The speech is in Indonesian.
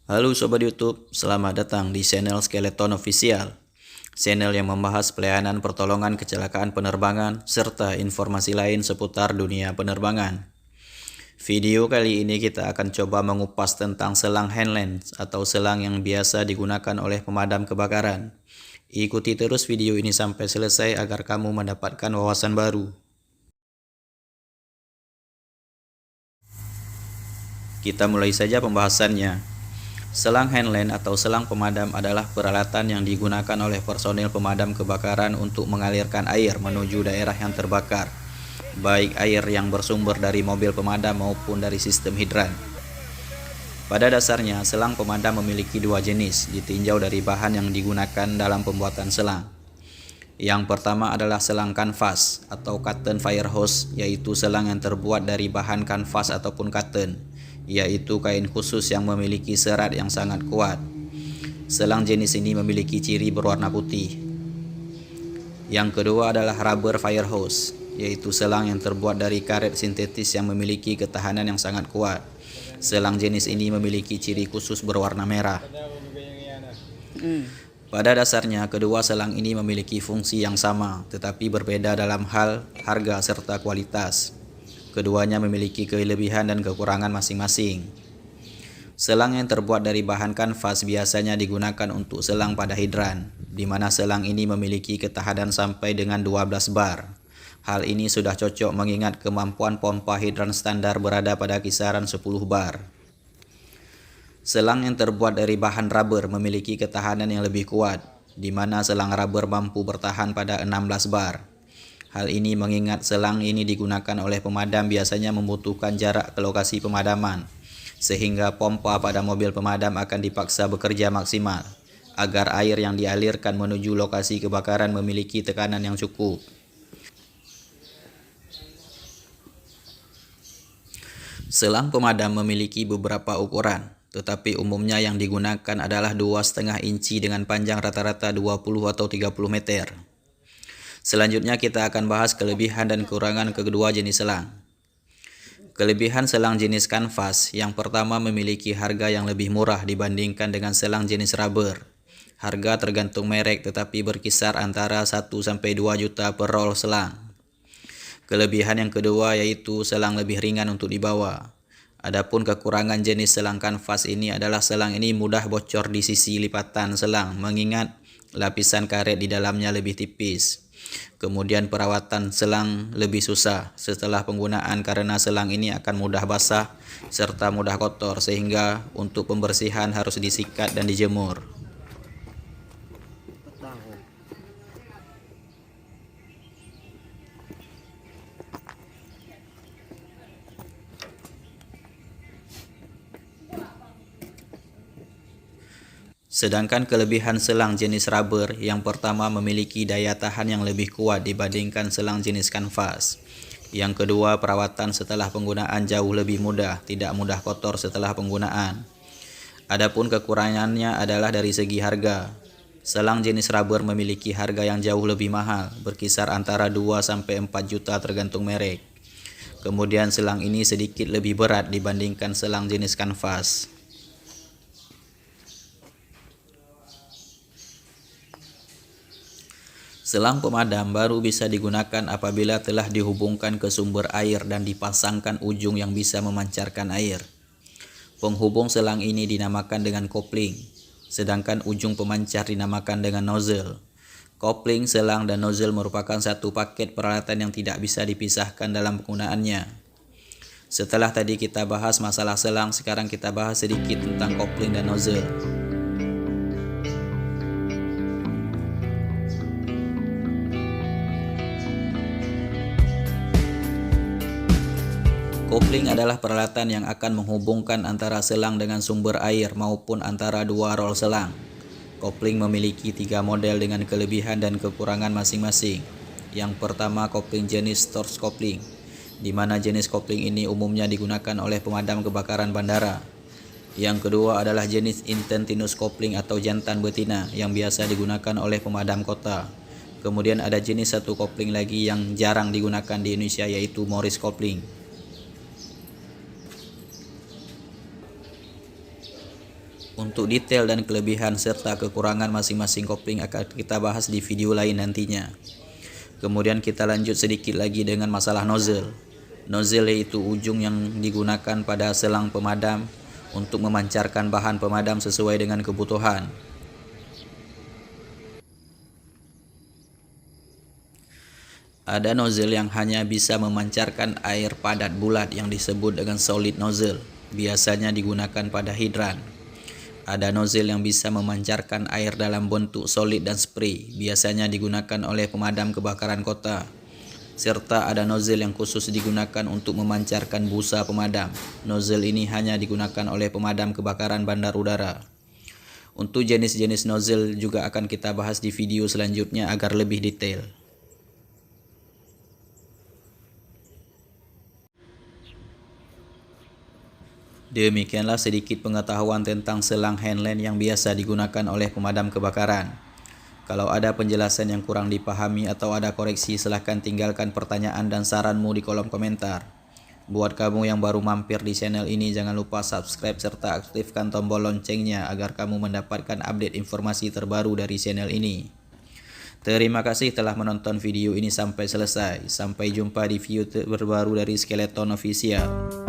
Halo Sobat YouTube, selamat datang di channel Skeleton Official. Channel yang membahas pelayanan pertolongan kecelakaan penerbangan serta informasi lain seputar dunia penerbangan. Video kali ini kita akan coba mengupas tentang selang handlens atau selang yang biasa digunakan oleh pemadam kebakaran. Ikuti terus video ini sampai selesai agar kamu mendapatkan wawasan baru. Kita mulai saja pembahasannya. Selang handlen atau selang pemadam adalah peralatan yang digunakan oleh personil pemadam kebakaran untuk mengalirkan air menuju daerah yang terbakar, baik air yang bersumber dari mobil pemadam maupun dari sistem hidran. Pada dasarnya, selang pemadam memiliki dua jenis, ditinjau dari bahan yang digunakan dalam pembuatan selang. Yang pertama adalah selang kanvas atau cotton fire hose, yaitu selang yang terbuat dari bahan kanvas ataupun cotton, yaitu kain khusus yang memiliki serat yang sangat kuat. Selang jenis ini memiliki ciri berwarna putih. Yang kedua adalah rubber fire hose, yaitu selang yang terbuat dari karet sintetis yang memiliki ketahanan yang sangat kuat. Selang jenis ini memiliki ciri khusus berwarna merah. Pada dasarnya, kedua selang ini memiliki fungsi yang sama, tetapi berbeda dalam hal harga serta kualitas. Keduanya memiliki kelebihan dan kekurangan masing-masing. Selang yang terbuat dari bahan kanvas biasanya digunakan untuk selang pada hidran, di mana selang ini memiliki ketahanan sampai dengan 12 bar. Hal ini sudah cocok mengingat kemampuan pompa hidran standar berada pada kisaran 10 bar. Selang yang terbuat dari bahan rubber memiliki ketahanan yang lebih kuat, di mana selang rubber mampu bertahan pada 16 bar. Hal ini mengingat selang ini digunakan oleh pemadam biasanya membutuhkan jarak ke lokasi pemadaman, sehingga pompa pada mobil pemadam akan dipaksa bekerja maksimal, agar air yang dialirkan menuju lokasi kebakaran memiliki tekanan yang cukup. Selang pemadam memiliki beberapa ukuran, tetapi umumnya yang digunakan adalah 2,5 inci dengan panjang rata-rata 20 atau 30 meter. Selanjutnya kita akan bahas kelebihan dan kekurangan kedua jenis selang. Kelebihan selang jenis kanvas, yang pertama memiliki harga yang lebih murah dibandingkan dengan selang jenis rubber. Harga tergantung merek tetapi berkisar antara 1-2 juta per roll selang. Kelebihan yang kedua yaitu selang lebih ringan untuk dibawa. Adapun kekurangan jenis selang kanvas ini adalah selang ini mudah bocor di sisi lipatan selang mengingat lapisan karet di dalamnya lebih tipis. Kemudian perawatan selang lebih susah setelah penggunaan karena selang ini akan mudah basah serta mudah kotor sehingga untuk pembersihan harus disikat dan dijemur. Sedangkan kelebihan selang jenis rubber, yang pertama memiliki daya tahan yang lebih kuat dibandingkan selang jenis kanvas. Yang kedua, perawatan setelah penggunaan jauh lebih mudah, tidak mudah kotor setelah penggunaan. Adapun kekurangannya adalah dari segi harga. Selang jenis rubber memiliki harga yang jauh lebih mahal, berkisar antara 2-4 juta tergantung merek. Kemudian selang ini sedikit lebih berat dibandingkan selang jenis kanvas. Selang pemadam baru bisa digunakan apabila telah dihubungkan ke sumber air dan dipasangkan ujung yang bisa memancarkan air. Penghubung selang ini dinamakan dengan kopling, sedangkan ujung pemancar dinamakan dengan nozzle. Kopling, selang, dan nozzle merupakan satu paket peralatan yang tidak bisa dipisahkan dalam penggunaannya. Setelah tadi kita bahas masalah selang, sekarang kita bahas sedikit tentang kopling dan nozzle. Kopling adalah peralatan yang akan menghubungkan antara selang dengan sumber air maupun antara dua roll selang. Kopling memiliki 3 model dengan kelebihan dan kekurangan masing-masing. Yang pertama, kopling jenis Torx kopling, di mana jenis kopling ini umumnya digunakan oleh pemadam kebakaran bandara. Yang kedua adalah jenis Intentinus kopling atau jantan betina yang biasa digunakan oleh pemadam kota. Kemudian ada jenis satu kopling lagi yang jarang digunakan di Indonesia yaitu Morris kopling. Untuk detail dan kelebihan serta kekurangan masing-masing kopling akan kita bahas di video lain nantinya. Kemudian kita lanjut sedikit lagi dengan masalah nozzle. Nozzle yaitu ujung yang digunakan pada selang pemadam untuk memancarkan bahan pemadam sesuai dengan kebutuhan. Ada nozzle yang hanya bisa memancarkan air padat bulat yang disebut dengan solid nozzle, biasanya digunakan pada hidran. Ada nozzle yang bisa memancarkan air dalam bentuk solid dan spray, biasanya digunakan oleh pemadam kebakaran kota. Serta ada nozzle yang khusus digunakan untuk memancarkan busa pemadam. Nozzle ini hanya digunakan oleh pemadam kebakaran bandar udara. Untuk jenis-jenis nozzle juga akan kita bahas di video selanjutnya agar lebih detail. Demikianlah sedikit pengetahuan tentang selang handline yang biasa digunakan oleh pemadam kebakaran. Kalau ada penjelasan yang kurang dipahami atau ada koreksi, silahkan tinggalkan pertanyaan dan saranmu di kolom komentar. Buat kamu yang baru mampir di channel ini, jangan lupa subscribe serta aktifkan tombol loncengnya agar kamu mendapatkan update informasi terbaru dari channel ini. Terima kasih telah menonton video ini sampai selesai. Sampai jumpa di video terbaru dari Skeleton Official.